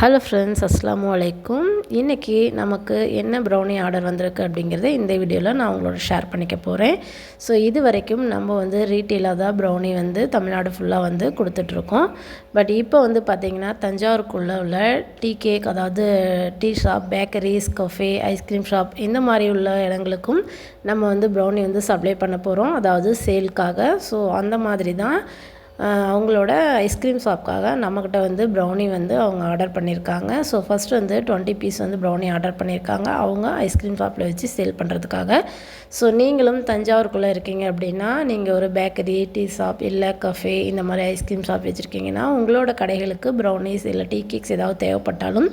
Hello friends, அஸ்ஸலாமு அலைக்கும். இன்றைக்கி நமக்கு என்ன ப்ரௌனி ஆர்டர் வந்திருக்கு அப்படிங்கிறத இந்த வீடியோவில் நான் உங்களோட ஷேர் பண்ணிக்க போகிறேன். ஸோ இது வரைக்கும் நம்ம ரீட்டெயிலாக தான் ப்ரௌனி தமிழ்நாடு ஃபுல்லாக கொடுத்துட்ருக்கோம். பட் இப்போ பார்த்திங்கன்னா தஞ்சாவூருக்குள்ளே உள்ள டீ கேக், அதாவது tea shop, bakeries, cafe, ice cream shop இந்த மாதிரி உள்ள இடங்களுக்கும் நம்ம ப்ரௌனி சப்ளை பண்ண போகிறோம், அதாவது சேல்க்காக. ஸோ அந்த மாதிரி தான் அவங்களோட ஐஸ்கிரீம் ஷாப்க்காக நம்மக்கிட்ட ப்ரௌனி அவங்க ஆர்டர் பண்ணியிருக்காங்க. So first 20 piece brownie order பண்ணியிருக்காங்க, அவங்க ஐஸ்கிரீம் ஷாப்பில் வச்சு சேல் பண்ணுறதுக்காக. ஸோ நீங்களும் தஞ்சாவூருக்குள்ளே இருக்கீங்க அப்படின்னா, நீங்கள் ஒரு பேக்கரி, டீ ஷாப் இல்லை கஃபே இந்த மாதிரி ஐஸ்கிரீம் ஷாப் வச்சுருக்கீங்கன்னா, உங்களோட கடைகளுக்கு ப்ரௌனிஸ் இல்லை டீ கேக்ஸ் ஏதாவது தேவைப்பட்டாலும்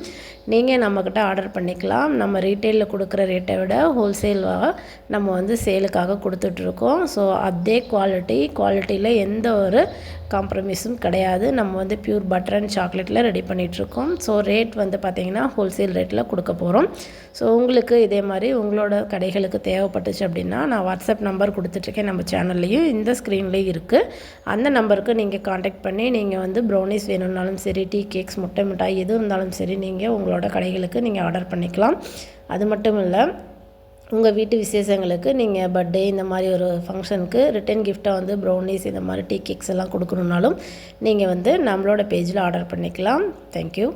நீங்கள் நம்மக்கிட்ட ஆர்டர் பண்ணிக்கலாம். நம்ம ரீட்டெயிலில் கொடுக்குற ரேட்டை விட ஹோல்சேலாக நம்ம சேலுக்காக கொடுத்துட்ருக்கோம். ஸோ அதே குவாலிட்டியில் எந்த ஒரு காம்ப்ரமைஸும் கிடையாது. நம்ம பியூர் பட்டர் அண்ட் சாக்லேட்டில் ரெடி பண்ணிகிட்ருக்கோம். ஸோ ரேட் பார்த்திங்கன்னா ஹோல்சேல் ரேட்டில் கொடுக்க போகிறோம். ஸோ உங்களுக்கு இதே மாதிரி உங்களோட கடைகளுக்கு தேவைப்பட்டுச்சு அப்படின்னா, நான் வாட்ஸ்அப் நம்பர் கொடுத்துட்ருக்கேன், நம்ம சேனல்லையும் இந்த ஸ்க்ரீன்லேயும் இருக்குது. அந்த நம்பருக்கு நீங்கள் காண்டாக்ட் பண்ணி நீங்கள் ப்ரௌனிஸ் வேணும்னாலும் சரி, டீ கேக்ஸ், முட்டை மிட்டாய் எது இருந்தாலும் சரி, நீங்கள் உங்களோட கடைகளுக்கு நீங்கள் ஆர்டர் பண்ணிக்கலாம். அது மட்டும் இல்லை, உங்கள் வீட்டு விசேஷங்களுக்கு நீங்கள் பர்த்டே இந்த மாதிரி ஒரு ஃபங்க்ஷனுக்கு ரிட்டன் கிஃப்ட்டாக ப்ரௌனிஸ் இந்த மாதிரி டீ கேக்ஸ் எல்லாம் கொடுக்கணுன்னாலும் நீங்கள் நம்மளோட பேஜில் ஆர்டர் பண்ணிக்கலாம். தேங்க்யூ.